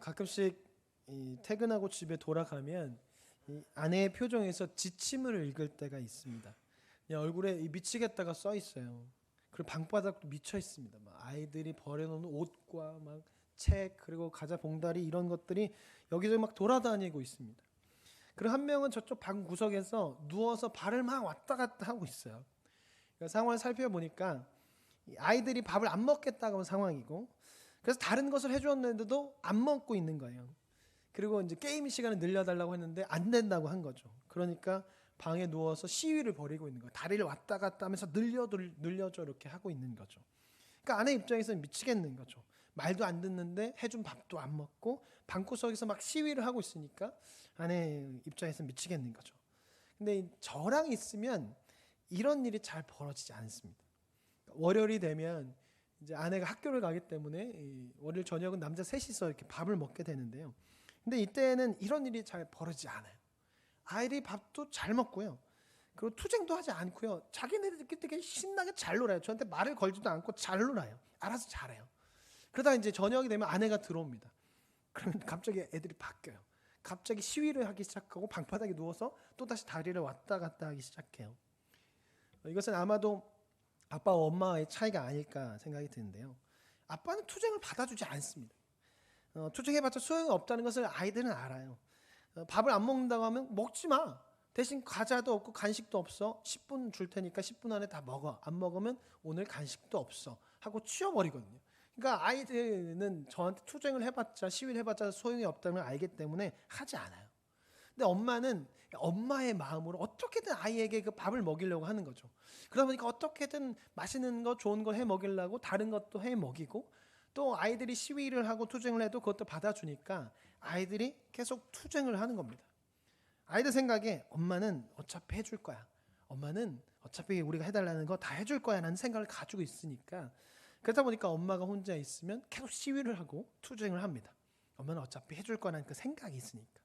가끔씩 퇴근하고 집에 돌아가면 이 아내의 표정에서 지침을 읽을 때가 있습니다. 그냥 얼굴에 미치겠다가 써 있어요. 그리고 방바닥도 미쳐 있습니다. 막 아이들이 버려놓은 옷과 막 책 그리고 과자 봉다리 이런 것들이 여기저기 막 돌아다니고 있습니다. 그리고 한 명은 저쪽 방 구석에서 누워서 발을 막 왔다 갔다 하고 있어요. 그러니까 상황을 살펴보니까 이 아이들이 밥을 안 먹겠다고 하는 상황이고, 그래서 다른 것을 해주었는데도 안 먹고 있는 거예요. 그리고 이제 게임 시간을 늘려달라고 했는데 안 된다고 한 거죠. 그러니까 방에 누워서 시위를 벌이고 있는 거예요. 다리를 왔다 갔다 하면서 늘려줘 이렇게 하고 있는 거죠. 그러니까 아내 입장에서는 미치겠는 거죠. 말도 안 듣는데 해준 밥도 안 먹고 방구석에서 막 시위를 하고 있으니까 아내 입장에서는 미치겠는 거죠. 근데 저랑 있으면 이런 일이 잘 벌어지지 않습니다. 월요일이 되면 이제 아내가 학교를 가기 때문에 이 월요일 저녁은 남자 셋이서 이렇게 밥을 먹게 되는데요. 근데 이때는 이런 일이 잘 벌어지지 않아요. 아이들이 밥도 잘 먹고요. 그리고 투쟁도 하지 않고요. 자기네들끼리 되게 신나게 잘 놀아요. 저한테 말을 걸지도 않고 잘 놀아요. 알아서 잘해요. 그러다 이제 저녁이 되면 아내가 들어옵니다. 그러면 갑자기 애들이 바뀌어요. 갑자기 시위를 하기 시작하고 방바닥에 누워서 또다시 다리를 왔다 갔다 하기 시작해요. 이것은 아마도 아빠와 엄마의 차이가 아닐까 생각이 드는데요. 아빠는 투쟁을 받아주지 않습니다. 투쟁해봤자 소용이 없다는 것을 아이들은 알아요. 밥을 안 먹는다고 하면 먹지 마. 대신 과자도 없고 간식도 없어. 10분 줄 테니까 10분 안에 다 먹어. 안 먹으면 오늘 간식도 없어. 하고 치워버리거든요. 그러니까 아이들은 저한테 투쟁을 해봤자 시위를 해봤자 소용이 없다는 걸 알기 때문에 하지 않아요. 근데 엄마는 엄마의 마음으로 어떻게든 아이에게 그 밥을 먹이려고 하는 거죠. 그러다 보니까 어떻게든 맛있는 거 좋은 거 해 먹이려고 다른 것도 해 먹이고, 또 아이들이 시위를 하고 투쟁을 해도 그것도 받아주니까 아이들이 계속 투쟁을 하는 겁니다. 아이들 생각에 엄마는 어차피 해줄 거야. 엄마는 어차피 우리가 해달라는 거 다 해줄 거야 라는 생각을 가지고 있으니까, 그러다 보니까 엄마가 혼자 있으면 계속 시위를 하고 투쟁을 합니다. 엄마는 어차피 해줄 거라는 그 생각이 있으니까.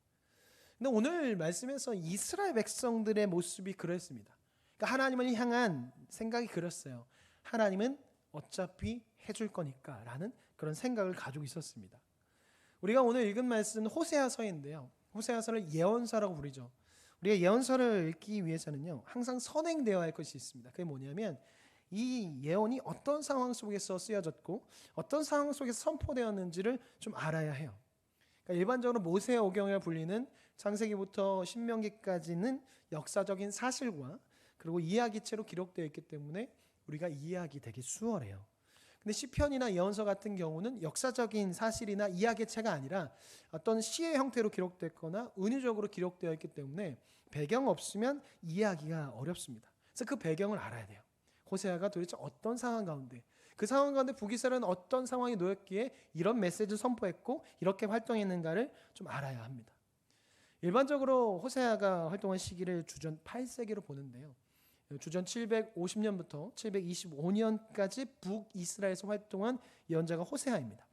근데 오늘 말씀에서 이스라엘 백성들의 모습이 그랬습니다. 그러니까 하나님을 향한 생각이 그랬어요. 하나님은 어차피 해줄 거니까 라는 그런 생각을 가지고 있었습니다. 우리가 오늘 읽은 말씀은 호세아서인데요. 호세아서를 예언서라고 부르죠. 우리가 예언서를 읽기 위해서는요, 항상 선행되어야 할 것이 있습니다. 그게 뭐냐면 이 예언이 어떤 상황 속에서 쓰여졌고 어떤 상황 속에서 선포되었는지를 좀 알아야 해요. 그러니까 일반적으로 모세오경이라 불리는 창세기부터 신명기까지는 역사적인 사실과 그리고 이야기체로 기록되어 있기 때문에 우리가 이해하기 되게 수월해요. 근데 시편이나 예언서 같은 경우는 역사적인 사실이나 이야기체가 아니라 어떤 시의 형태로 기록됐거나 은유적으로 기록되어 있기 때문에 배경 없으면 이해하기가 어렵습니다. 그래서 그 배경을 알아야 돼요. 호세아가 도대체 어떤 상황 가운데, 그 상황 가운데 북이스라엘은 어떤 상황이 놓였기에 이런 메시지를 선포했고 이렇게 활동했는가를 좀 알아야 합니다. 일반적으로 호세아가 활동한 시기를 주전 8세기로 보는데요. 주전 750년부터 725년까지 북이스라엘에서 활동한 예언자가 호세아입니다.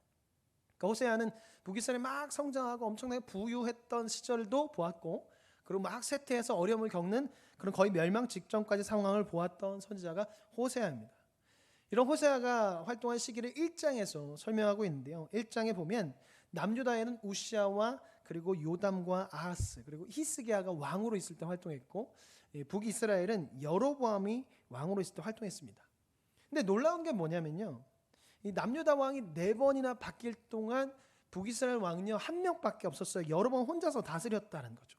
그러니까 호세아는 북이스라엘이 막 성장하고 엄청나게 부유했던 시절도 보았고, 그리고 막 쇠퇴해서 어려움을 겪는 그런 거의 멸망 직전까지 상황을 보았던 선지자가 호세아입니다. 이런 호세아가 활동한 시기를 1장에서 설명하고 있는데요. 1장에 보면 남유다에는 우시아와 그리고 요담과 아하스 그리고 히스기야가 왕으로 있을 때 활동했고, 북이스라엘은 여로보암이 왕으로 있을 때 활동했습니다. 근데 놀라운 게 뭐냐면요, 이 남유다 왕이 4번이나 바뀔 동안 북이스라엘 왕녀 1명밖에 없었어요. 여로보암 혼자서 다스렸다는 거죠.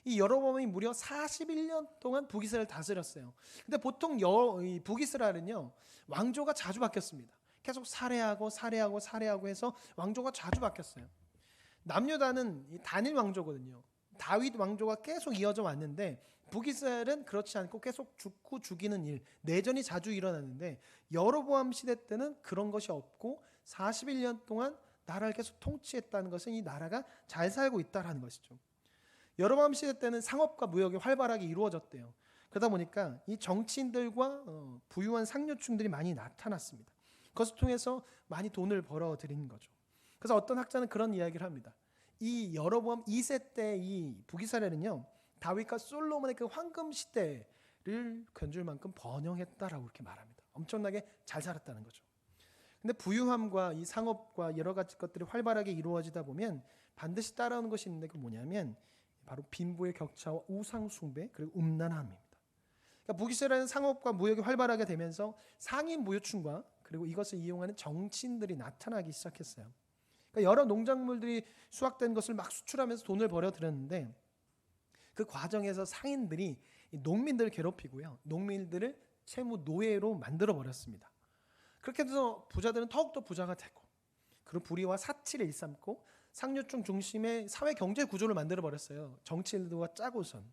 이 여로보암이 무려 41년 동안 북이스라엘을 다스렸어요. 근데 보통 북이스라엘은요, 왕조가 자주 바뀌었습니다. 계속 살해하고 해서 왕조가 자주 바뀌었어요. 남유다는 단일 왕조거든요. 다윗 왕조가 계속 이어져 왔는데 북이스라엘은 그렇지 않고 계속 죽고 죽이는 일, 내전이 자주 일어났는데 여로보암 시대 때는 그런 것이 없고 41년 동안 나라를 계속 통치했다는 것은 이 나라가 잘 살고 있다는 것이죠. 여로보암 시대 때는 상업과 무역이 활발하게 이루어졌대요. 그러다 보니까 이 정치인들과 부유한 상류층들이 많이 나타났습니다. 그것을 통해서 많이 돈을 벌어들인 거죠. 그래서 어떤 학자는 그런 이야기를 합니다. 이 여로보암 2세 때 이 북이스라엘은요, 다윗과 솔로몬의 그 황금 시대를 견줄 만큼 번영했다라고 이렇게 말합니다. 엄청나게 잘 살았다는 거죠. 근데 부유함과 이 상업과 여러 가지 것들이 활발하게 이루어지다 보면 반드시 따라오는 것이 있는데 그 뭐냐면 바로 빈부의 격차와 우상 숭배 그리고 음란함입니다. 그러니까 북이스라엘은 상업과 무역이 활발하게 되면서 상위 무유층과 그리고 이것을 이용하는 정치인들이 나타나기 시작했어요. 그러니까 여러 농작물들이 수확된 것을 막 수출하면서 돈을 벌어들였는데 그 과정에서 상인들이 농민들을 괴롭히고요. 농민들을 채무 노예로 만들어 버렸습니다. 그렇게 해서 부자들은 더욱더 부자가 되고 그리고 불의와 사치를 일삼고 상류층 중심의 사회 경제 구조를 만들어 버렸어요. 정치인들과 짜고선.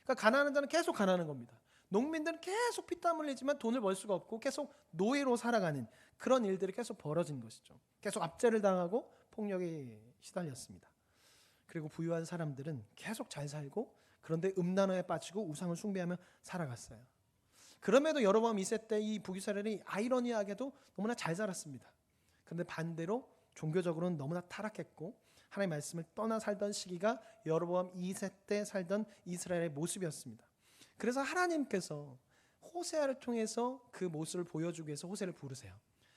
그러니까 가난한 자는 계속 가난한 겁니다. 농민들은 계속 피땀 흘리지만 돈을 벌 수가 없고 계속 노예로 살아가는 그런 일들이 계속 벌어진 것이죠. 계속 압제를 당하고 폭력에 시달렸습니다. 그리고 부유한 사람들은 계속 잘 살고 그런데 음란화에 빠지고 우상을 숭배하며 살아갔어요. 그럼에도 여로보암 2세 때 이 북이스라엘이 아이러니하게도 너무나 잘 살았습니다. 그런데 반대로 종교적으로는 너무나 타락했고 하나님의 말씀을 떠나 살던 시기가 여로보암 2세 때 살던 이스라엘의 모습이었습니다. 그래서 하나님께서 호세아를 통해서 그 모습을 보여주기 위해서 호세를 부르세요.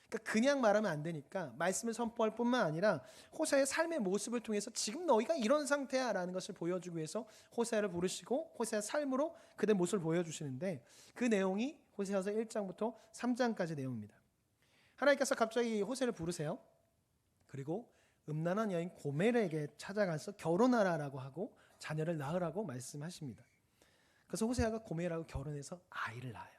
그러니까 그냥 말하면 안 되니까 말씀을 선포할 뿐만 아니라 호세아의 삶의 모습을 통해서 지금 너희가 이런 상태야 라는 것을 보여주기 위해서 호세아를 부르시고 호세아 삶으로 그들의 모습을 보여주시는데 그 내용이 호세아서 1장부터 3장까지 내용입니다. 하나님께서 갑자기 호세를 부르세요. 그리고 음란한 여인 고멜에게 찾아가서 결혼하라라고 하고 자녀를 낳으라고 말씀하십니다. 그래서 호세아가 고멜하고 결혼해서 아이를 낳아요.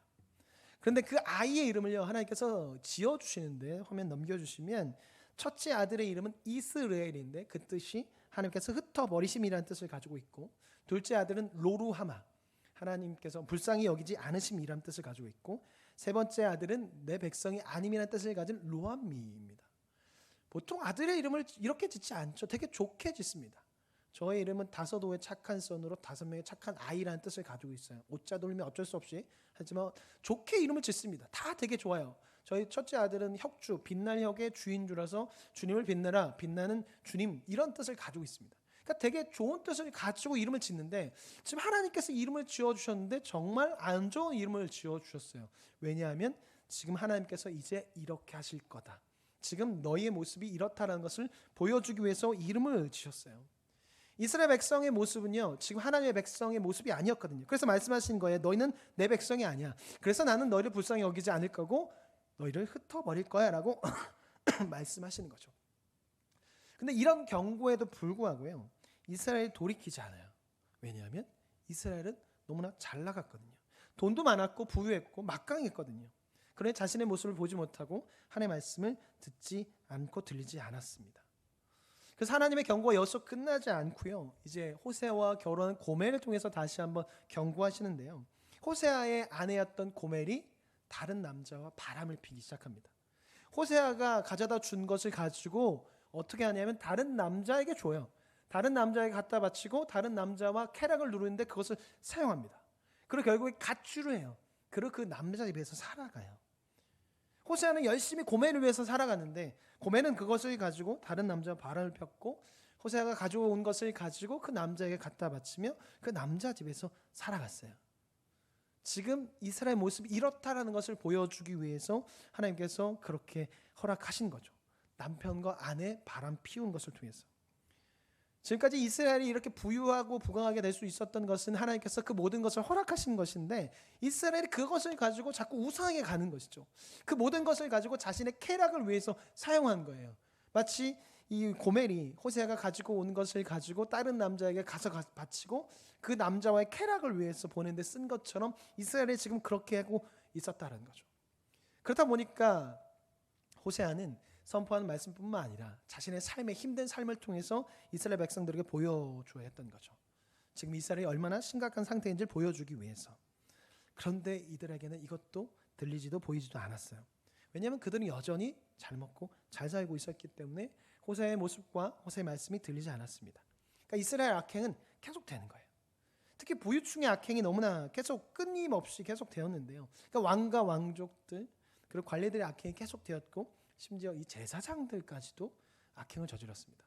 그런데 그 아이의 이름을요 하나님께서 지어주시는데 화면 넘겨주시면 첫째 아들의 이름은 이스르엘인데 그 뜻이 하나님께서 흩어버리심이라는 뜻을 가지고 있고 둘째 아들은 로루하마 하나님께서 불쌍히 여기지 않으심이라는 뜻을 가지고 있고 세 번째 아들은 내 백성이 아님이라는 뜻을 가진 로암미입니다. 보통 아들의 이름을 이렇게 짓지 않죠. 되게 좋게 짓습니다. 저의 이름은 다섯오의 착한 son으로 5명의 착한 아이라는 뜻을 가지고 있어요. 오자 돌리면 어쩔 수 없이 하지만 좋게 이름을 짓습니다. 다 되게 좋아요. 저희 첫째 아들은 혁주, 빛날 혁의 주인주라서 주님을 빛내라, 빛나는 주님 이런 뜻을 가지고 있습니다. 그러니까 되게 좋은 뜻을 가지고 이름을 짓는데 지금 하나님께서 이름을 지어주셨는데 정말 안 좋은 이름을 지어주셨어요. 왜냐하면 지금 하나님께서 이제 이렇게 하실 거다. 지금 너희의 모습이 이렇다라는 것을 보여주기 위해서 이름을 지었어요. 이스라엘 백성의 모습은요 지금 하나님의 백성의 모습이 아니었거든요. 그래서 말씀하신 거예요. 너희는 내 백성이 아니야. 그래서 나는 너희를 불쌍히 여기지 않을 거고 너희를 흩어버릴 거야 라고 말씀하시는 거죠. 근데 이런 경고에도 불구하고요 이스라엘이 돌이키지 않아요. 왜냐하면 이스라엘은 너무나 잘 나갔거든요. 돈도 많았고 부유했고 막강했거든요. 그러니 자신의 모습을 보지 못하고 하나님의 말씀을 듣지 않고 들리지 않았습니다. 그래서 하나님의 경고가 여기서 끝나지 않고요. 이제 호세아와 결혼한 고멜을 통해서 다시 한번 경고하시는데요. 호세아의 아내였던 고멜이 다른 남자와 바람을 피기 시작합니다. 호세아가 가져다 준 것을 가지고 어떻게 하냐면 다른 남자에게 줘요. 다른 남자에게 갖다 바치고 다른 남자와 쾌락을 누르는데 그것을 사용합니다. 그리고 결국에 가출을 해요. 그리고 그 남자 집에서 살아가요. 호세아는 열심히 고멜을 위해서 살아갔는데 고멜은 그것을 가지고 다른 남자와 바람을 폈고 호세아가 가져온 것을 가지고 그 남자에게 갖다 바치며 그 남자 집에서 살아갔어요. 지금 이스라엘 모습이 이렇다라는 것을 보여주기 위해서 하나님께서 그렇게 허락하신 거죠. 남편과 아내 바람 피운 것을 통해서. 지금까지 이스라엘이 이렇게 부유하고 부강하게 될 수 있었던 것은 하나님께서 그 모든 것을 허락하신 것인데 이스라엘이 그것을 가지고 자꾸 우상하게 가는 것이죠. 그 모든 것을 가지고 자신의 쾌락을 위해서 사용한 거예요. 마치 이 고멜이 호세아가 가지고 온 것을 가지고 다른 남자에게 가서 바치고 그 남자와의 쾌락을 위해서 보내는데 쓴 것처럼 이스라엘이 지금 그렇게 하고 있었다는 거죠. 그렇다 보니까 호세아는 선포하는 말씀뿐만 아니라 자신의 삶의 힘든 삶을 통해서 이스라엘 백성들에게 보여줘야 했던 거죠. 지금 이스라엘이 얼마나 심각한 상태인지를 보여주기 위해서. 그런데 이들에게는 이것도 들리지도 보이지도 않았어요. 왜냐하면 그들은 여전히 잘 먹고 잘 살고 있었기 때문에 호세아의 모습과 호세아의 말씀이 들리지 않았습니다. 그러니까 이스라엘 악행은 계속 되는 거예요. 특히 부유층의 악행이 너무나 계속 끊임없이 계속 되었는데요. 그러니까 왕과 왕족들 그리고 관리들의 악행이 계속 되었고 심지어 이 제사장들까지도 악행을 저질렀습니다.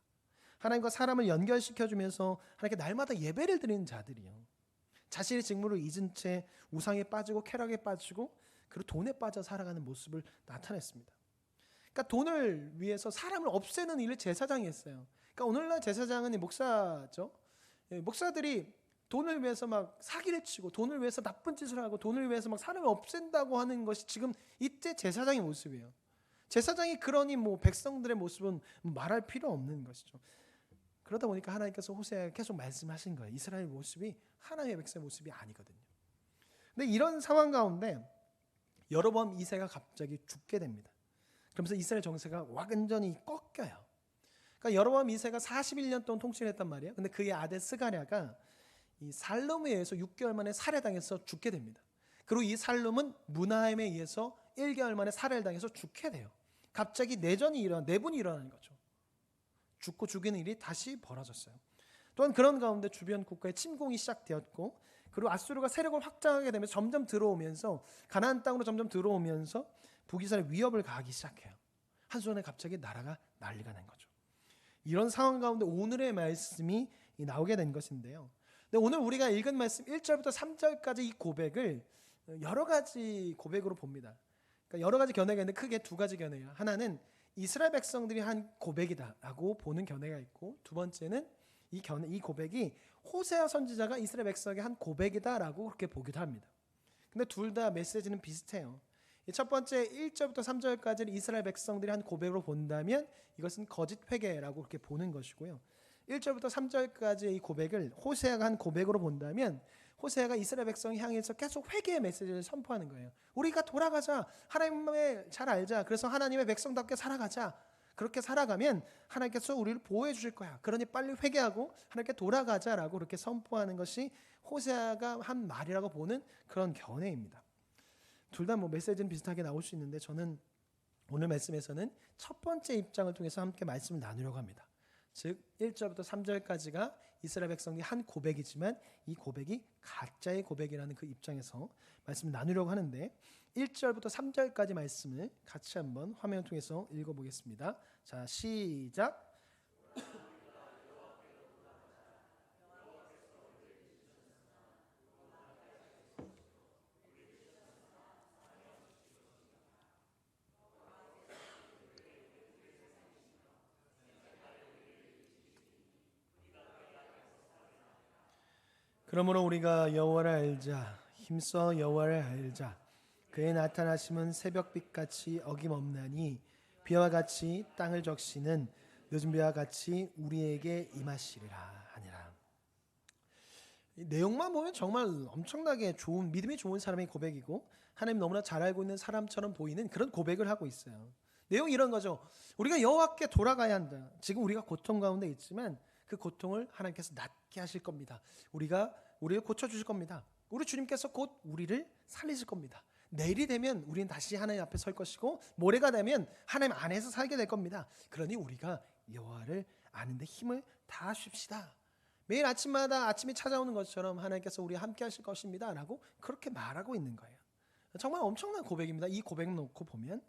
하나님과 사람을 연결시켜주면서 하나님께 날마다 예배를 드리는 자들이요. 자신의 직무를 잊은 채 우상에 빠지고 쾌락에 빠지고 그리고 돈에 빠져 살아가는 모습을 나타냈습니다. 그러니까 돈을 위해서 사람을 없애는 일을 제사장이 했어요. 그러니까 오늘날 제사장은 목사죠. 목사들이 돈을 위해서 막 사기를 치고 돈을 위해서 나쁜 짓을 하고 돈을 위해서 막 사람을 없앤다고 하는 것이 지금 이때 제사장의 모습이에요. 제사장이 그러니 뭐 백성들의 모습은 말할 필요 없는 것이죠. 그러다 보니까 하나님께서 호세아에게 계속 말씀하신 거예요. 이스라엘 모습이 하나님의 백성의 모습이 아니거든요. 근데 이런 상황 가운데 여로보암 2세가 갑자기 죽게 됩니다. 그러면서 이스라엘 정세가 완전히 꺾여요. 그러니까 여로보암 2세가 41년 동안 통치했단 말이에요. 근데 그의 아들 스가랴가 이 살룸에 의해서 6개월 만에 살해당해서 죽게 됩니다. 그리고 이 살룸은 무나임에 의해서 1개월 만에 살해를 당해서 죽게 돼요. 갑자기 내분이 일어나는 거죠. 죽고 죽이는 일이 다시 벌어졌어요. 또한 그런 가운데 주변 국가의 침공이 시작되었고, 그리고 아수르가 세력을 확장하게 되면서 점점 들어오면서 가나안 땅으로 점점 들어오면서 북이스라엘 위협을 가하기 시작해요. 한순간에 갑자기 나라가 난리가 난 거죠. 이런 상황 가운데 오늘의 말씀이 나오게 된 것인데요. 근데 오늘 우리가 읽은 말씀 1절부터 3절까지 이 고백을 여러 가지 고백으로 봅니다. 그러니까 여러 가지 견해가 있는데 크게 두 가지 견해예요. 하나는 이스라엘 백성들이 한 고백이다라고 보는 견해가 있고, 두 번째는 이 고백이 호세아 선지자가 이스라엘 백성에게 한 고백이다라고 그렇게 보기도 합니다. 근데 둘 다 메시지는 비슷해요. 첫 번째 1절부터 3절까지는 이스라엘 백성들이 한 고백으로 본다면 이것은 거짓 회개라고 그렇게 보는 것이고요. 1절부터 3절까지의 이 고백을 호세아가 한 고백으로 본다면 호세아가 이스라엘 백성을 향해서 계속 회개의 메시지를 선포하는 거예요. 우리가 돌아가자. 하나님을 잘 알자. 그래서 하나님의 백성답게 살아가자. 그렇게 살아가면 하나님께서 우리를 보호해 주실 거야. 그러니 빨리 회개하고 하나님께 돌아가자라고 그렇게 선포하는 것이 호세아가 한 말이라고 보는 그런 견해입니다. 둘 다 뭐 메시지는 비슷하게 나올 수 있는데 저는 오늘 말씀에서는 첫 번째 입장을 통해서 함께 말씀을 나누려고 합니다. 즉 1절부터 3절까지가 이스라엘 백성이 한 고백이지만 이 고백이 가짜의 고백이라는 그 입장에서 말씀을 나누려고 하는데 1절부터 3절까지 말씀을 같이 한번 화면을 통해서 읽어보겠습니다. 자, 시작. 그러므로 우리가 여호와를 알자. 힘써 여호와를 알자. 그의 나타나심은 새벽빛같이 어김없나니 비와 같이 땅을 적시는 늦은 비와 같이 우리에게 임하시리라 하니라. 이 내용만 보면 정말 엄청나게 좋은, 믿음이 좋은 사람의 고백이고 하나님 너무나 잘 알고 있는 사람처럼 보이는 그런 고백을 하고 있어요. 내용이 이런 거죠. 우리가 여호와께 돌아가야 한다. 지금 우리가 고통 가운데 있지만 그 고통을 하나님께서 낫게 하실 겁니다. 우리를 고쳐주실 겁니다. 우리 주님께서 곧 우리를 살리실 겁니다. 내일이 되면 우리는 다시 하나님 앞에 설 것이고 모레가 되면 하나님 안에서 살게 될 겁니다. 그러니 우리가 여호와를 아는데 힘을 다하십시다. 매일 아침마다 아침이 찾아오는 것처럼 하나님께서 우리와 함께 하실 것입니다 라고 그렇게 말하고 있는 거예요. 정말 엄청난 고백입니다. 이 고백 놓고 보면.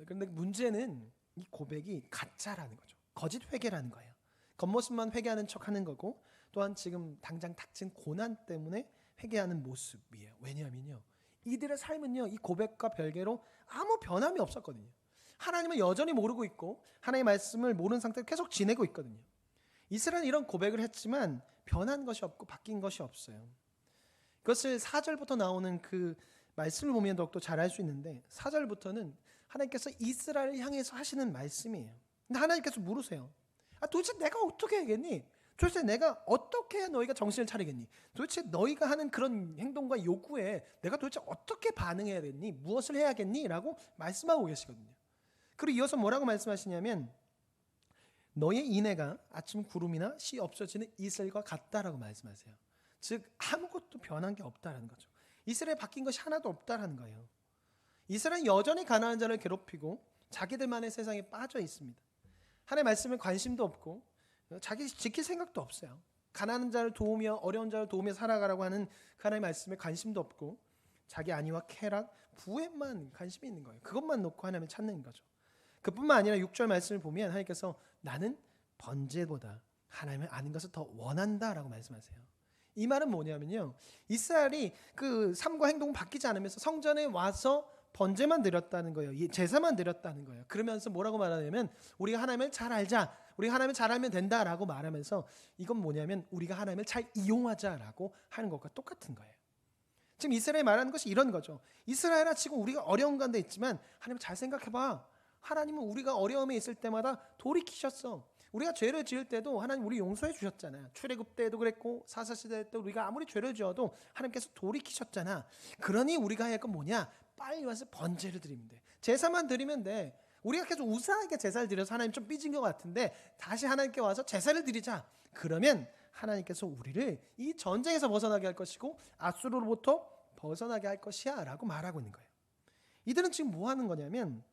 그런데 문제는 이 고백이 가짜라는 거죠. 거짓 회개라는 거예요. 겉모습만 회개하는 척하는 거고, 또한 지금 당장 닥친 고난 때문에 회개하는 모습이에요. 왜냐하면요, 이들의 삶은요 이 고백과 별개로 아무 변함이 없었거든요. 하나님을 여전히 모르고 있고 하나님의 말씀을 모르는 상태로 계속 지내고 있거든요. 이스라엘은 이런 고백을 했지만 변한 것이 없고 바뀐 것이 없어요. 그것을 4절부터 나오는 그 말씀을 보면 더욱더 잘 알 수 있는데, 4절부터는 하나님께서 이스라엘을 향해서 하시는 말씀이에요. 근데 하나님께서 물으세요. 도대체 내가 어떻게 하겠니? 도대체 내가 어떻게 해야 너희가 정신을 차리겠니? 도대체 너희가 하는 그런 행동과 요구에 내가 도대체 어떻게 반응해야 되니? 무엇을 해야겠니? 라고 말씀하고 계시거든요. 그리고 이어서 뭐라고 말씀하시냐면 너의 인애가 아침 구름이나 씨 없어지는 이슬과 같다라고 말씀하세요. 즉 아무것도 변한 게 없다라는 거죠. 이스라엘 바뀐 것이 하나도 없다라는 거예요. 이스라엘은 여전히 가난한 자를 괴롭히고 자기들만의 세상에 빠져 있습니다. 하나님의 말씀에 관심도 없고 자기 지킬 생각도 없어요. 가난한 자를 도우며 어려운 자를 도우며 살아가라고 하는 하나님의 말씀에 관심도 없고 자기 안위와 쾌락, 부에만 관심이 있는 거예요. 그것만 놓고 하나님을 찾는 거죠. 그뿐만 아니라 6절 말씀을 보면 하나님께서 나는 번제보다 하나님을 아는 것을 더 원한다라고 말씀하세요. 이 말은 뭐냐면요, 이스라엘이 그 삶과 행동을 바뀌지 않으면서 성전에 와서 번제만 드렸다는 거예요. 제사만 드렸다는 거예요. 그러면서 뭐라고 말하냐면 우리가 하나님을 잘 알자. 우리가 하나님을 잘 알면 된다라고 말하면서 이건 뭐냐면 우리가 하나님을 잘 이용하자라고 하는 것과 똑같은 거예요. 지금 이스라엘이 말하는 것이 이런 거죠. 이스라엘아, 지금 우리가 어려운 가운데 있지만 하나님 잘 생각해봐. 하나님은 우리가 어려움에 있을 때마다 돌이키셨어. 우리가 죄를 지을 때도 하나님 우리 용서해 주셨잖아요. 출애굽 때도 그랬고 사사시대 때 우리가 아무리 죄를 지어도 하나님께서 돌이키셨잖아. 그러니 우리가 해야 할 건 뭐냐? 빨리 와서 번제를 드리면 돼. 제사만 드리면 돼. 우리가 계속 우사하게 제사를 드려서 하나님 좀 삐진 것 같은데 다시 하나님께 와서 제사를 드리자. 그러면 하나님께서 우리를 이 전쟁에서 벗어나게 할 것이고 앗수르로부터 벗어나게 할 것이야 라고 말하고 있는 거예요. 이들은 지금 뭐 하는 거냐면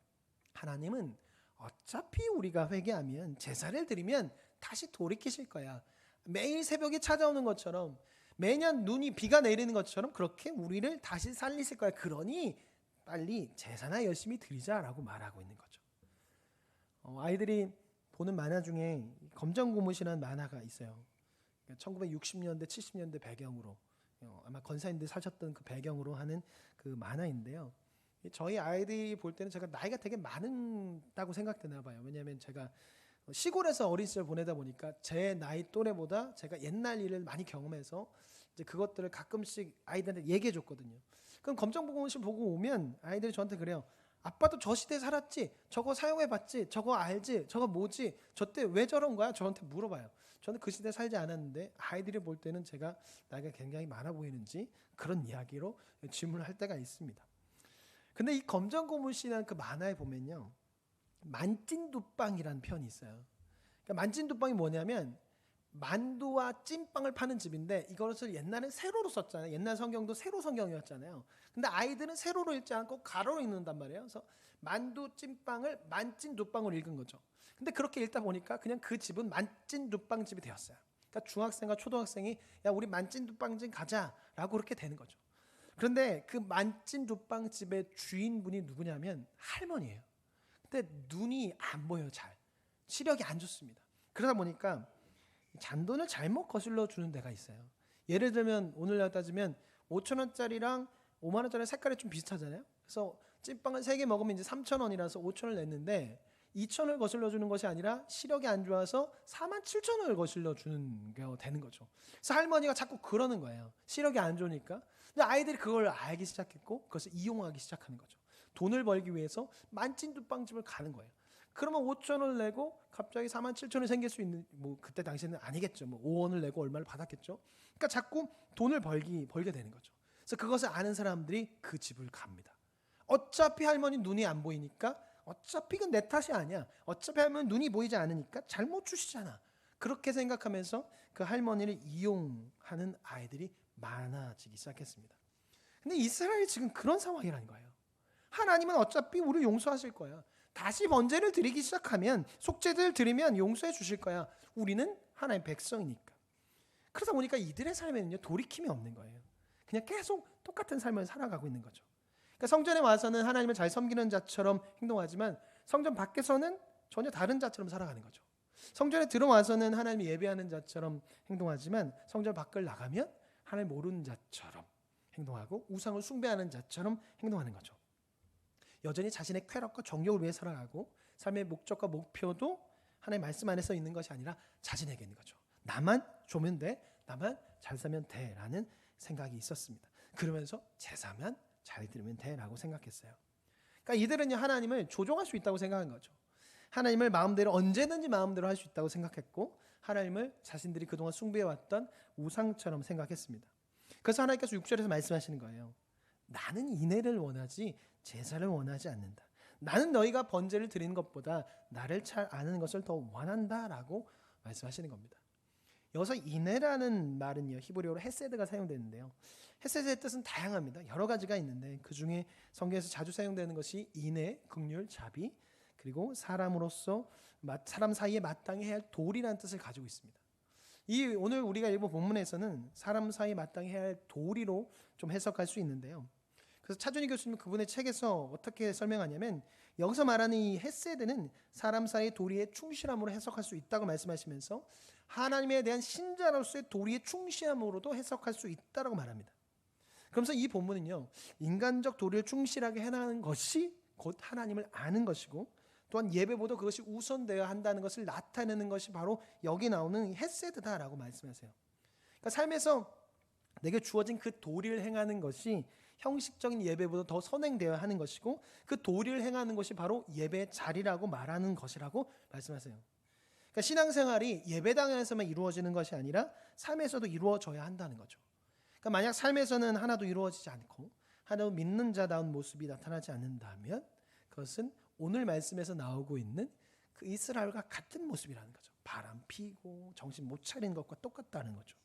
하나님은 어차피 우리가 회개하면 제사를 드리면 다시 돌이키실 거야. 매일 새벽에 찾아오는 것처럼 매년 비가 내리는 것처럼 그렇게 우리를 다시 살리실 거야. 그러니 빨리 제사나 열심히 드리자라고 말하고 있는 거죠. 아이들이 보는 만화 중에 검정고무신이라는 만화가 있어요. 1960년대, 70년대 배경으로 아마 건사님들 사셨던 그 배경으로 하는 그 만화인데요. 저희 아이들이 볼 때는 제가 나이가 되게 많다고 생각되나 봐요. 왜냐하면 제가 시골에서 어린 시절 보내다 보니까 제 나이 또래보다 제가 옛날 일을 많이 경험해서 이제 그것들을 가끔씩 아이들한테 얘기해 줬거든요. 그럼 검정고무신 보고 오면 아이들이 저한테 그래요. 아빠도 저 시대에 살았지? 저거 사용해 봤지? 저거 알지? 저거 뭐지? 저때 왜 저런 거야? 저한테 물어봐요. 저는 그 시대에 살지 않았는데 아이들이 볼 때는 제가 나이가 굉장히 많아 보이는지 그런 이야기로 질문을 할 때가 있습니다. 근데 이 검정고무신이라는 그 만화에 보면요, 만찐두빵이라는 편이 있어요. 그러니까 만찐두빵이 뭐냐면 만두와 찐빵을 파는 집인데 이것을 옛날엔 세로로 썼잖아요. 옛날 성경도 세로 성경이었잖아요. 근데 아이들은 세로로 읽지 않고 가로로 읽는단 말이에요. 그래서 만두 찐빵을 만찐두빵으로 읽은 거죠. 근데 그렇게 읽다 보니까 그냥 그 집은 만찐두빵 집이 되었어요. 그러니까 중학생과 초등학생이 야 우리 만찐두빵집 가자라고 그렇게 되는 거죠. 그런데 그 만찐두빵 집의 주인분이 누구냐면 할머니예요. 근데 눈이 안 보여요. 잘 시력이 안 좋습니다. 그러다 보니까 잔돈을 잘못 거슬러 주는 데가 있어요. 예를 들면 오늘날 따지면 5,000원짜리랑 5만 원짜리 색깔이 좀 비슷하잖아요. 그래서 찐빵을 3개 먹으면 이제 3,000원이라서 5,000원을 냈는데 2,000원을 거슬러 주는 것이 아니라 시력이 안 좋아서 47,000원을 거슬러 주는 게 되는 거죠. 그래서 할머니가 자꾸 그러는 거예요. 시력이 안 좋으니까. 근데 아이들이 그걸 알기 시작했고 그것을 이용하기 시작하는 거죠. 돈을 벌기 위해서 만찐두빵집을 가는 거예요. 그러면 5,000원을 내고 갑자기 47,000원이 생길 수 있는, 뭐 그때 당시에는 아니겠죠. 뭐 5원을 내고 얼마를 받았겠죠. 그러니까 자꾸 돈을 벌게 되는 거죠. 그래서 그것을 아는 사람들이 그 집을 갑니다. 어차피 할머니 눈이 안 보이니까 어차피 그건 내 탓이 아니야. 어차피 할머니 눈이 보이지 않으니까 잘못 주시잖아. 그렇게 생각하면서 그 할머니를 이용하는 아이들이 많아지기 시작했습니다. 근데 이스라엘이 지금 그런 상황이라는 거예요. 하나님은 어차피 우리를 용서하실 거야. 다시 번제를 드리기 시작하면 속죄를 드리면 용서해 주실 거야. 우리는 하나님의 백성이니까. 그러다 보니까 이들의 삶에는요 돌이킴이 없는 거예요. 그냥 계속 똑같은 삶을 살아가고 있는 거죠. 그러니까 성전에 와서는 하나님을 잘 섬기는 자처럼 행동하지만 성전 밖에서는 전혀 다른 자처럼 살아가는 거죠. 성전에 들어와서는 하나님을 예배하는 자처럼 행동하지만 성전 밖을 나가면 하나님 모르는 자처럼 행동하고 우상을 숭배하는 자처럼 행동하는 거죠. 여전히 자신의 쾌락과 정욕을 위해 살아가고 삶의 목적과 목표도 하나님의 말씀 안에 써 있는 것이 아니라 자신에게 있는 거죠. 나만 좋으면 돼, 나만 잘 살면 돼라는 생각이 있었습니다. 그러면서 제사만 잘 드리면 돼라고 생각했어요. 그러니까 이들은 하나님을 조종할 수 있다고 생각한 거죠. 하나님을 마음대로 언제든지 마음대로 할 수 있다고 생각했고 하나님을 자신들이 그동안 숭배해왔던 우상처럼 생각했습니다. 그래서 하나님께서 6절에서 말씀하시는 거예요. 나는 인애를 원하지 제사를 원하지 않는다. 나는 너희가 번제를 드리는 것보다 나를 잘 아는 것을 더 원한다라고 말씀하시는 겁니다. 여기서 인애라는 말은요 히브리어로 헤세드가 사용되는데요. 헤세드의 뜻은 다양합니다. 여러 가지가 있는데 그 중에 성경에서 자주 사용되는 것이 인애, 긍휼, 자비, 그리고 사람으로서 사람 사이에 마땅히 해야 할 도리라는 뜻을 가지고 있습니다. 이 오늘 우리가 읽은 본문에서는 사람 사이에 마땅히 해야 할 도리로 좀 해석할 수 있는데요. 그래서 차준희 교수님은 그분의 책에서 어떻게 설명하냐면 여기서 말하는 이 헤세드는 사람 사이의 도리에 충실함으로 해석할 수 있다고 말씀하시면서 하나님에 대한 신자로서의 도리에 충실함으로도 해석할 수 있다고 말합니다. 그러면서 이 본문은요, 인간적 도리를 충실하게 해나가는 것이 곧 하나님을 아는 것이고, 또한 예배보다 그것이 우선되어야 한다는 것을 나타내는 것이 바로 여기 나오는 헤세드다라고 말씀하세요. 그러니까 삶에서 내게 주어진 그 도리를 행하는 것이 형식적인 예배보다 더 선행되어야 하는 것이고, 그 도리를 행하는 것이 바로 예배 자리라고 말하는 것이라고 말씀하세요. 그러니까 신앙생활이 예배당에서만 이루어지는 것이 아니라 삶에서도 이루어져야 한다는 거죠. 그러니까 만약 삶에서는 하나도 이루어지지 않고 하나도 믿는 자다운 모습이 나타나지 않는다면 그것은 오늘 말씀에서 나오고 있는 그 이스라엘과 같은 모습이라는 거죠. 바람 피고 정신 못 차리는 것과 똑같다는 거죠.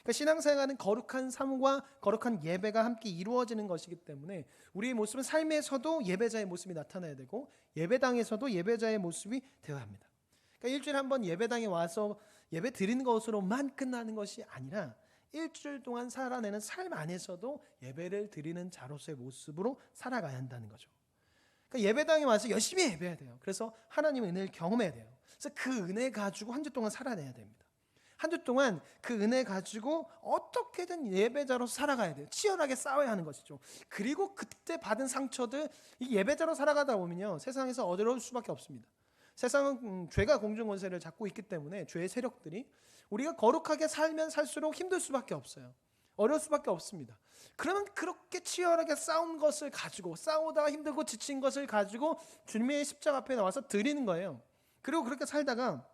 그러니까 신앙생활은 거룩한 삶과 거룩한 예배가 함께 이루어지는 것이기 때문에 우리의 모습은 삶에서도 예배자의 모습이 나타나야 되고 예배당에서도 예배자의 모습이 되어야 합니다. 그러니까 일주일에 한 번 예배당에 와서 예배 드리는 것으로만 끝나는 것이 아니라 일주일 동안 살아내는 삶 안에서도 예배를 드리는 자로서의 모습으로 살아가야 한다는 거죠. 그러니까 예배당에 와서 열심히 예배해야 돼요. 그래서 하나님의 은혜를 경험해야 돼요. 그래서 그 은혜 가지고 한 주 동안 살아내야 됩니다. 한 주 동안 그 은혜 가지고 어떻게든 예배자로 살아가야 돼요. 치열하게 싸워야 하는 것이죠. 그리고 그때 받은 상처들, 이 예배자로 살아가다 보면요, 세상에서 어려울 수밖에 없습니다. 세상은 죄가 공중권세를 잡고 있기 때문에 죄의 세력들이 우리가 거룩하게 살면 살수록 힘들 수밖에 없어요. 어려울 수밖에 없습니다. 그러면 그렇게 치열하게 싸운 것을 가지고, 싸우다가 힘들고 지친 것을 가지고 주님의 십자가 앞에 나와서 드리는 거예요. 그리고 그렇게 살다가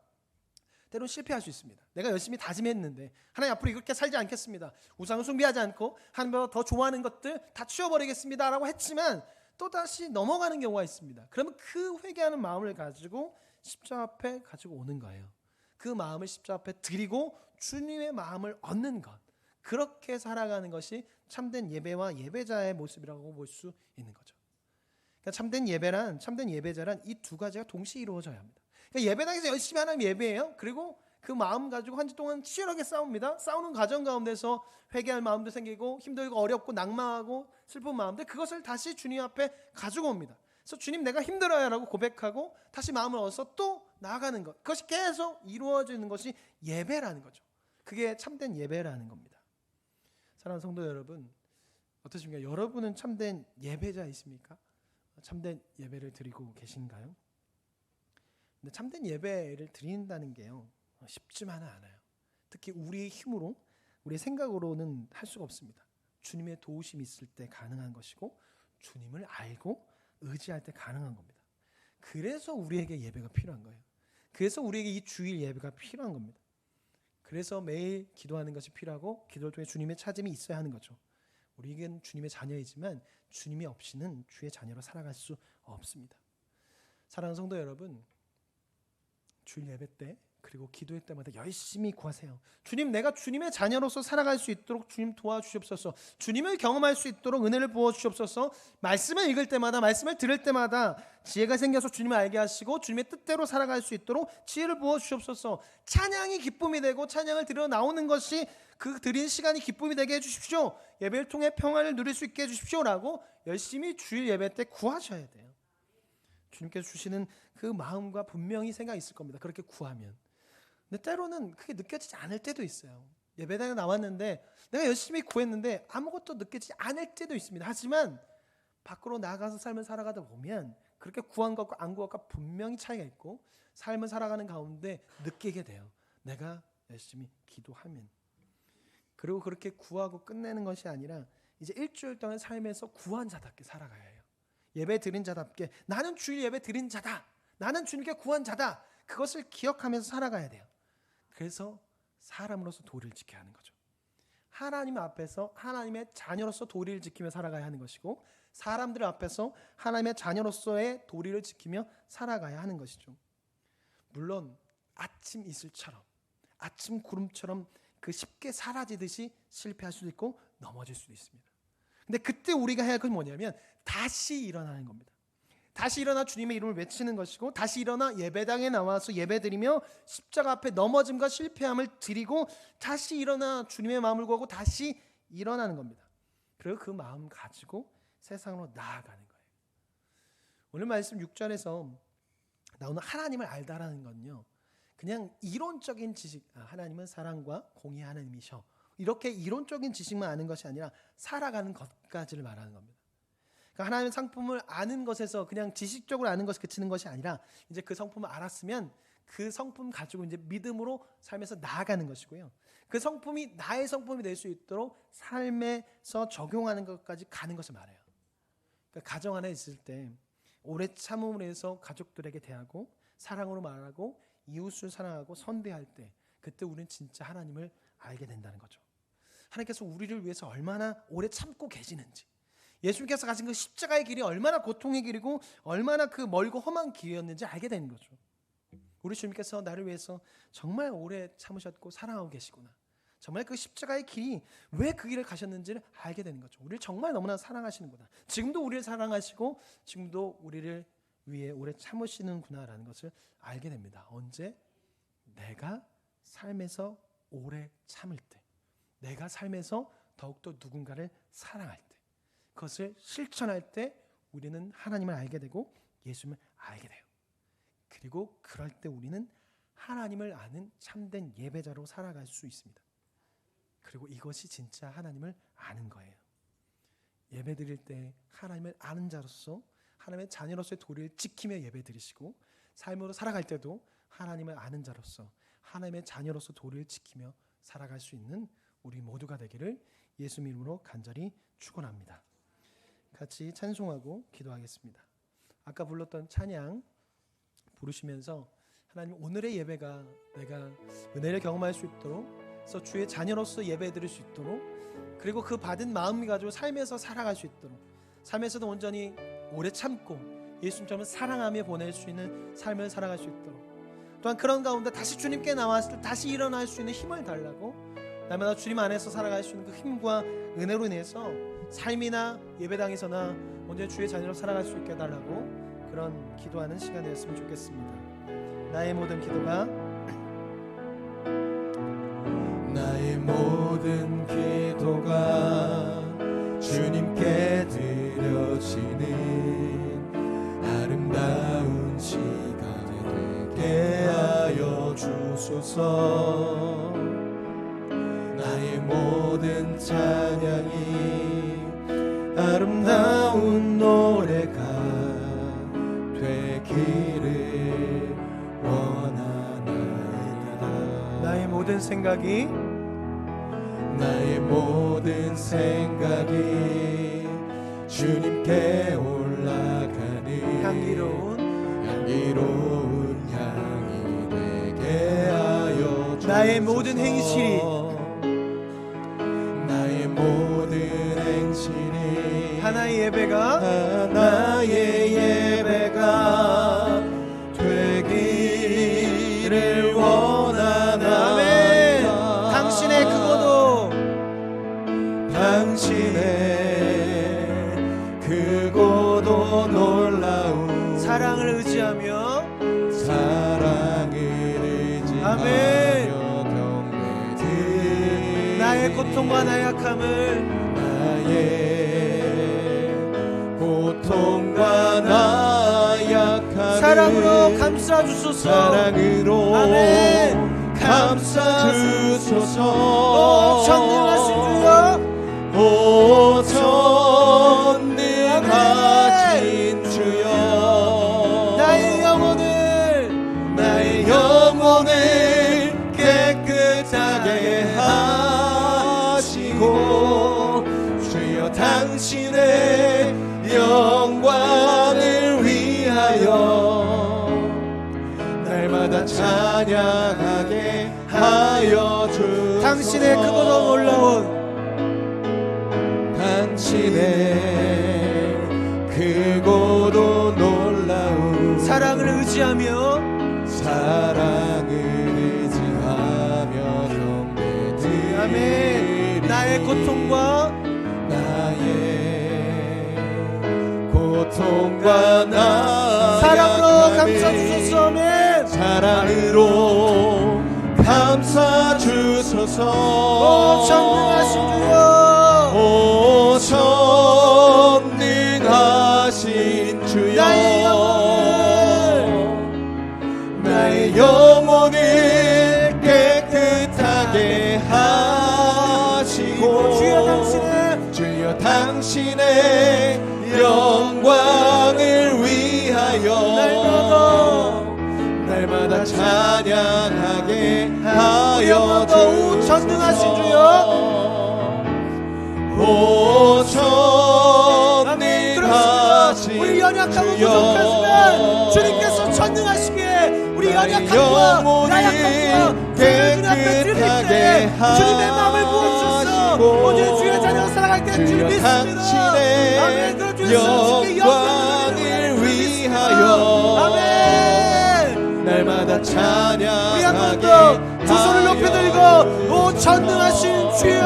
때론 실패할 수 있습니다. 내가 열심히 다짐했는데 하나님 앞으로 이렇게 살지 않겠습니다. 우상을 숭배하지 않고 하나님보다 더 좋아하는 것들 다 치워버리겠습니다 라고 했지만 또다시 넘어가는 경우가 있습니다. 그러면 그 회개하는 마음을 가지고 십자가 앞에 가지고 오는 거예요. 그 마음을 십자가 앞에 드리고 주님의 마음을 얻는 것, 그렇게 살아가는 것이 참된 예배와 예배자의 모습이라고 볼 수 있는 거죠. 그러니까 참된 예배자란 이 두 가지가 동시에 이루어져야 합니다. 그러니까 예배당에서 열심히 하나님 예배해요. 그리고 그 마음 가지고 한 주 동안 치열하게 싸웁니다. 싸우는 과정 가운데서 회개할 마음도 생기고 힘들고 어렵고 낭망하고 슬픈 마음들, 그것을 다시 주님 앞에 가지고 옵니다. 그래서 주님, 내가 힘들어요 라고 고백하고 다시 마음을 얻어서 또 나아가는 것, 그것이 계속 이루어지는 것이 예배라는 거죠. 그게 참된 예배라는 겁니다. 사랑하는 성도 여러분, 어떠십니까? 여러분은 참된 예배자이십니까? 참된 예배를 드리고 계신가요? 근데 참된 예배를 드린다는 게요, 쉽지만은 않아요. 특히 우리의 힘으로, 우리의 생각으로는 할 수가 없습니다. 주님의 도우심이 있을 때 가능한 것이고 주님을 알고 의지할 때 가능한 겁니다. 그래서 우리에게 예배가 필요한 거예요. 그래서 우리에게 이 주일 예배가 필요한 겁니다. 그래서 매일 기도하는 것이 필요하고 기도를 통해 주님의 찾음이 있어야 하는 거죠. 우리에겐 주님의 자녀이지만 주님이 없이는 주의 자녀로 살아갈 수 없습니다. 사랑하는 성도 여러분, 주일 예배 때 그리고 기도회 때마다 열심히 구하세요. 주님, 내가 주님의 자녀로서 살아갈 수 있도록 주님 도와주시옵소서. 주님을 경험할 수 있도록 은혜를 부어주시옵소서. 말씀을 읽을 때마다, 말씀을 들을 때마다 지혜가 생겨서 주님을 알게 하시고 주님의 뜻대로 살아갈 수 있도록 지혜를 부어주시옵소서. 찬양이 기쁨이 되고 찬양을 드려 나오는 것이 그 드린 시간이 기쁨이 되게 해주십시오. 예배를 통해 평안을 누릴 수 있게 해주십시오라고 열심히 주일 예배 때 구하셔야 돼요. 주님께서 주시는 그 마음과 분명히 생각이 있을 겁니다. 그렇게 구하면. 근데 때로는 그게 느껴지지 않을 때도 있어요. 예배당에 나왔는데 내가 열심히 구했는데 아무것도 느껴지지 않을 때도 있습니다. 하지만 밖으로 나가서 삶을 살아가다 보면 그렇게 구한 것과 안 구한 것과 분명히 차이가 있고 삶을 살아가는 가운데 느끼게 돼요. 내가 열심히 기도하면. 그리고 그렇게 구하고 끝내는 것이 아니라 이제 일주일 동안 삶에서 구한 자답게 살아가야 해요. 예배 드린 자답게, 나는 주일 예배 드린 자다, 나는 주님께 구한 자다, 그것을 기억하면서 살아가야 돼요. 그래서 사람으로서 도리를 지켜야 하는 거죠. 하나님 앞에서 하나님의 자녀로서 도리를 지키며 살아가야 하는 것이고 사람들 앞에서 하나님의 자녀로서의 도리를 지키며 살아가야 하는 것이죠. 물론 아침 이슬처럼, 아침 구름처럼 그 쉽게 사라지듯이 실패할 수도 있고 넘어질 수도 있습니다. 근데 그때 우리가 해야 할 건 뭐냐면 다시 일어나는 겁니다. 다시 일어나 주님의 이름을 외치는 것이고 다시 일어나 예배당에 나와서 예배드리며 십자가 앞에 넘어짐과 실패함을 드리고 다시 일어나 주님의 마음을 구하고 다시 일어나는 겁니다. 그리고 그 마음 가지고 세상으로 나아가는 거예요. 오늘 말씀 6절에서 나오는 하나님을 알다라는 건요, 그냥 이론적인 지식, 하나님은 사랑과 공의의 하나님이셔, 이렇게 이론적인 지식만 아는 것이 아니라 살아가는 것까지를 말하는 겁니다. 그러니까 하나님의 성품을 아는 것에서 그냥 지식적으로 아는 것에 그치는 것이 아니라 이제 그 성품을 알았으면 그 성품 가지고 이제 믿음으로 삶에서 나아가는 것이고요. 그 성품이 나의 성품이 될 수 있도록 삶에서 적용하는 것까지 가는 것을 말해요. 그러니까 가정 안에 있을 때 오래 참음으로 해서 가족들에게 대하고 사랑으로 말하고 이웃을 사랑하고 선대할 때 그때 우리는 진짜 하나님을 알게 된다는 거죠. 하나님께서 우리를 위해서 얼마나 오래 참고 계시는지, 예수님께서 가신 그 십자가의 길이 얼마나 고통의 길이고 얼마나 그 멀고 험한 길이었는지 알게 되는 거죠. 우리 주님께서 나를 위해서 정말 오래 참으셨고 사랑하고 계시구나, 정말 그 십자가의 길이 왜 그 길을 가셨는지를 알게 되는 거죠. 우리를 정말 너무나 사랑하시는구나, 지금도 우리를 사랑하시고 지금도 우리를 위해 오래 참으시는구나라는 것을 알게 됩니다. 언제? 내가 삶에서 오래 참을 때, 내가 삶에서 더욱더 누군가를 사랑할 때, 그것을 실천할 때 우리는 하나님을 알게 되고 예수님을 알게 돼요. 그리고 그럴 때 우리는 하나님을 아는 참된 예배자로 살아갈 수 있습니다. 그리고 이것이 진짜 하나님을 아는 거예요. 예배 드릴 때 하나님을 아는 자로서 하나님의 자녀로서의 도리를 지키며 예배 드리시고, 삶으로 살아갈 때도 하나님을 아는 자로서 하나님의 자녀로서 도리를 지키며 살아갈 수 있는 우리 모두가 되기를 예수님 이름으로 간절히 축원합니다. 같이 찬송하고 기도하겠습니다. 아까 불렀던 찬양 부르시면서 하나님, 오늘의 예배가 내가 은혜를 경험할 수 있도록, 그래서 주의 자녀로서 예배 드릴 수 있도록, 그리고 그 받은 마음을 가지고 삶에서 살아갈 수 있도록, 삶에서도 온전히 오래 참고 예수님처럼 사랑하며 보낼 수 있는 삶을 살아갈 수 있도록, 또한 그런 가운데 다시 주님께 나왔을 때 다시 일어날 수 있는 힘을 달라고, 날마다 주님 안에서 살아갈 수 있는 그 힘과 은혜로 인해서 삶이나 예배당에서나 온전히 주의 자녀로 살아갈 수 있게 해달라고 그런 기도하는 시간 되었으면 좋겠습니다. 나의 모든 기도가 주님께 드려지는 아름다운 시간이 되게 하여 주소서. 나의 모든 찬양이 아름다운 노래가 되기를 원하나이다. 나의 모든 생각이 주님께 올라가는 향기로운 향이 되게 하여 주소서. 나의 모든 행실이 하나의 예배가 되기를 원하나이다. 아멘. 당신의 크고도 놀라운 사랑을 의지하며 아멘. 나의 고통과 나의 약함을 사랑으로 감싸주소서. 아멘. 감싸주소서. 전능하신 주여, 전능하신 주여, 나의 영혼을 깨끗하게 하시고, 주여 당신의 영광을 위하여 날마다 찬양하게 하여 주소서. 당신의 크고도 놀라운 사랑을 의지하며 경배드리리. 아멘. 나의 고통과 사랑으로 감싸주소서. 아멘. 사랑으로 감싸주소서. 오 전능하신 주여, 오 전능하신 주여, 나의 영혼을 깨끗하게 찬양하게 하여 오 전능하신 주여 오 전능하신 우리 연약하고 부족하지만 주님께서 전능하시기에 우리 연약함과 나약함과 주님 앞에 드릴 때 주님의 마음을 부어주셔서 오늘 주의 자녀 살아갈 때 주님 믿습니다. 아멘. 그런 주의 영광을 위하여 아멘. 날마다 찬양하게 우리 한 번 더 두 손을 높이 들고 오 전능하신 주여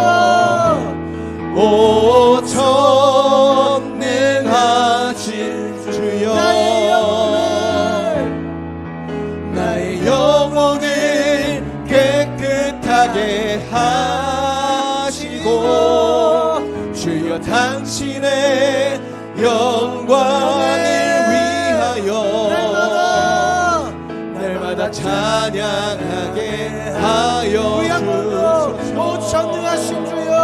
오 전능하신 주여 나의 영혼을 깨끗하게 하시고 주여 당신의 영광을 위하여 날마다 찬양하게 하여 주소서 오 전능하신 주여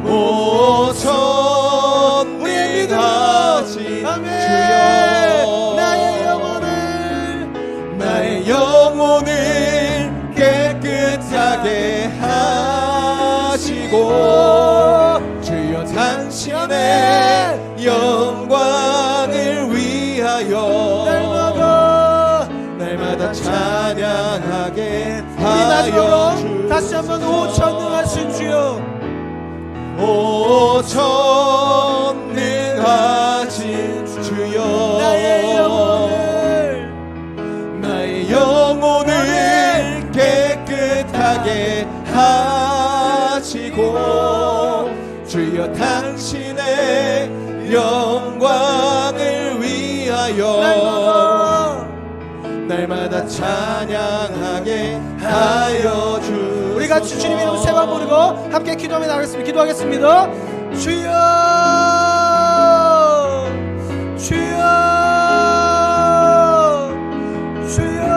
오 전능하신 주여 나의 영혼을 깨끗하게 하시고 주여 당신의 영광을 위하여 날마다 찬양하게 하여 주소서 다시 한번 오 전능하신 주여 오 전능하신 주여 나의 영혼을 깨끗하게 하시고 주여 당신의 영광을 위하여 날마다 찬양하게 하여 주소서 우리 같이 주님의 이름 세 번 부르고 함께 기도하며 나가겠습니다. 기도하겠습니다. 주여 주여 주여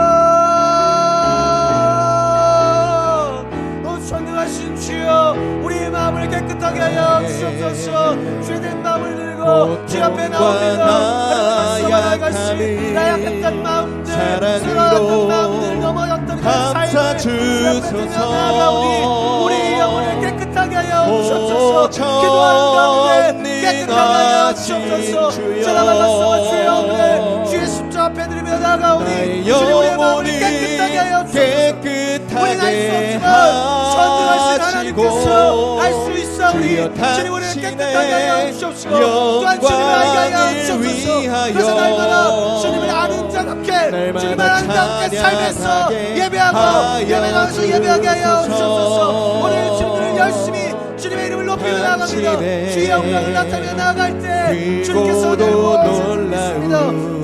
오 전능하신 주여 우리의 마음을 깨끗하게 하여 주옵소서. 주의 마음을 들고 주 앞에 나옵니다. 나약했던 마음들 쓰러졌던 마음들 넘어졌던 감사 주소서 우리 영혼을 깨끗하게 하여 주옵소서. 기도하는 가운데 깨끗하게 하여 주옵소서. 전화받았어 주의 영혼을 주의 십자 앞에 드리며 나가오니 주님 우리의 마음을 깨끗하게 하여 주옵소서. 우리는 알 수 없지만 전능하신 하나님께서 할 수 있어. 우리 주님 우리를 깨끗하게 하여 주옵시고 또한 주님을 알게 하여 주옵소서. 그래서 날마다 주님을 아는 자답게 주님을 아는 자답게 삶에서 예배하고 예배하면서 예배하게 하여 주옵소서. 오늘 주님을 열심히 주님의 이름을 높이며 나아갑니다. 주의 영광을 나타내며 나아갈 때 주님께서 오늘 부어주셨습니다.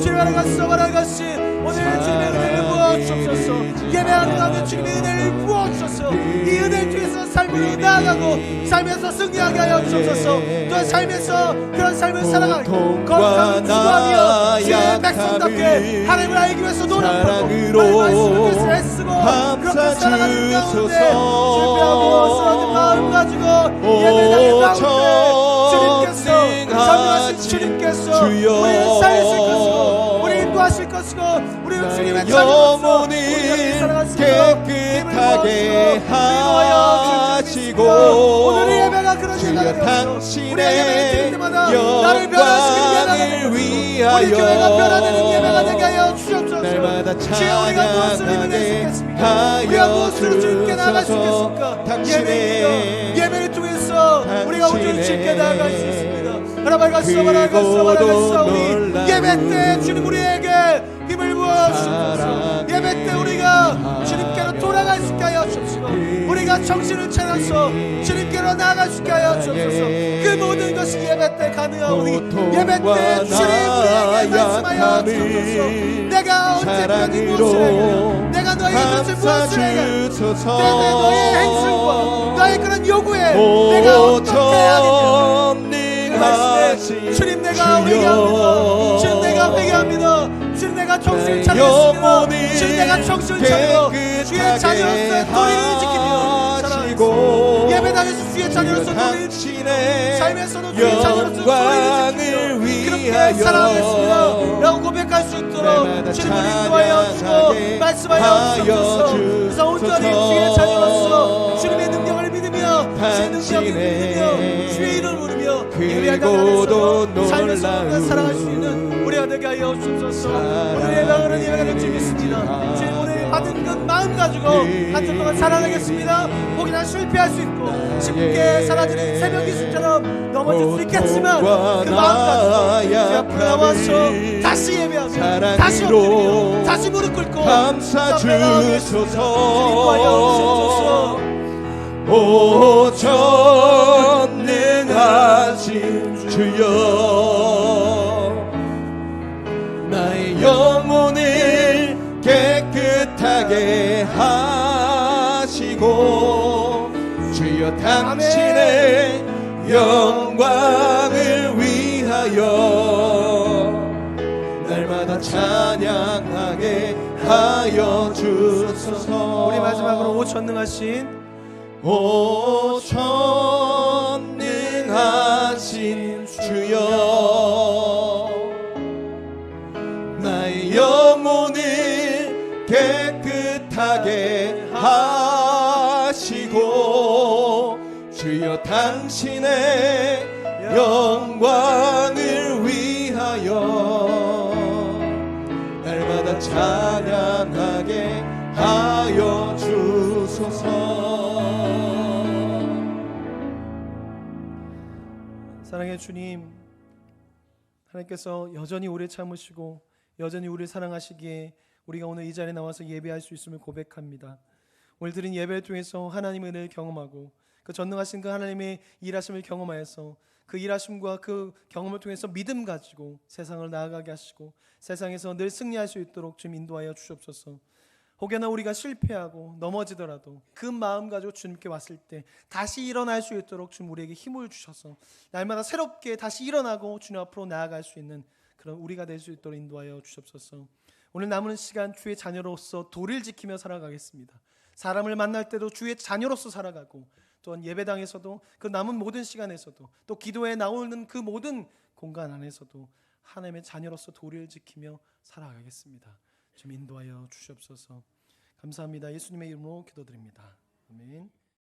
주님 안에 가서 말하겠시 오늘 주님의 은혜를 부어주옵소서. 예배하는 가운데 주님의 은혜를 부어주셔서 이 은혜를 통해서 삶으로 나아가고 삶에서 승리하게 하여 주옵소서. 또한 삶에서 그런 삶을 살아가고 거룩함을 추구하며 주의 백성답게 하나님을 알기 위해서 노력하고 하나님의 말씀을 위해서 애쓰고 그렇게 살아가는 가운데 준비하고 쓰러진 마음 가지고 예배당에 나올 때 주님께서 전능하신 주님께서 우리를 살리실 것이고 우리를 인도하실 것이고 우리는 주님의 자녀로서 우리를 깨끗하게 하시고 오늘의 예배가 그런 예배가 되었소. 우리의 예배를 드릴 때마다 나를 변화시키는 예배가 되었소. 우리 교회가 변화되는 예배가 되게 하여 주옵소서. 주여 우리가 무엇을 입을 수 있겠습니까? 우리가 무엇으로 주님께 나아갈 수 있겠습니까? 예배를 통해서 우리가 온전히 주님께 나아갈 수 있습니다. 하나님께서 우리 예배 때 주님 우리에게 힘을 부어주옵소서. 예배 때 우리가 주님께로 돌아갈 수 있게 하여 주옵시고 우리가 정신을 차려서 주님께로 나아갈 수 있게 하여 주옵소서. 그 모든 것이 예배 때 가능하오니 예배 때 주님 우리에게 말씀하여 주옵소서. 내가 언제까지 무엇을 해야 내가 너의 뜻을 무엇을 해야 내가 너의 행실과 너의 그런 요구에 내가 어떻게 하느냐 주님 내가 회개합니다. 주님 내가 회개합니다. 주님 내가 정신을 차리겠습니다. 주님 내가 정신을 차리고 주의 자녀로서의 도리를 지키며 살아가겠습니다. 예배당에서 주의 자녀로서 도리를 지키며 삶에서도 주의 자녀로서 도리를 지키며 그렇게 살아가겠습니다 라고 고백할 수 수 있도록 날마다 주님을 인도하여 주고 찬양하게 말씀하여 하여 주옵소서. 그래서 온전히 주소서. 주의 자녀로서 주님의 능력을 믿으며 주의 능력을 믿으며 당신의 주의 이름을 부르며 크고도 예배하는 삶에서 놀라운 살아갈 수 있는 우리가 되게 하여 주옵소서. 오늘 예배하는 예배가 줄 믿습니다. 주님 오늘 받은 것 마음 가지고 한 주 동안 살아가겠습니다. 혹이나 실패할 수 있고 쉽게 사라지는 새벽 기순처럼 넘어질 수 있겠지만 그 마음 가지고 주 앞으로 나와서 다시 예배하며 다시 엎드리며 다시 무릎 꿇고 감사 주소서. 주옵소서. 오 전능하신 주여, 나의 영혼을 깨끗하게 하시고 주여 당신의 영광을 위하여 날마다 찬양하게 하여 주소서. 우리 마지막으로 오 전능하신 오 전능하신 주여, 나의 영혼을 깨끗하게 하시고 주여 당신의 영광을 위하여 날마다 찬양하게 하여 주소서. 사랑의 주님, 하나님께서 여전히 오래 참으시고 여전히 우리를 사랑하시기에 우리가 오늘 이 자리에 나와서 예배할 수 있음을 고백합니다. 오늘 드린 예배를 통해서 하나님의 은혜를 경험하고 그 전능하신 그 하나님의 일하심을 경험하여서 그 일하심과 그 경험을 통해서 믿음 가지고 세상을 나아가게 하시고 세상에서 늘 승리할 수 있도록 좀 인도하여 주옵소서. 혹여나 우리가 실패하고 넘어지더라도 그 마음 가지고 주님께 왔을 때 다시 일어날 수 있도록 주님 우리에게 힘을 주셔서 날마다 새롭게 다시 일어나고 주님 앞으로 나아갈 수 있는 그런 우리가 될 수 있도록 인도하여 주옵소서. 오늘 남은 시간 주의 자녀로서 도리를 지키며 살아가겠습니다. 사람을 만날 때도 주의 자녀로서 살아가고 또한 예배당에서도 그 남은 모든 시간에서도 또 기도에 나오는 그 모든 공간 안에서도 하나님의 자녀로서 도리를 지키며 살아가겠습니다. 좀 인도하여 주시옵소서. 감사합니다. 예수님의 이름으로 기도드립니다. 아멘.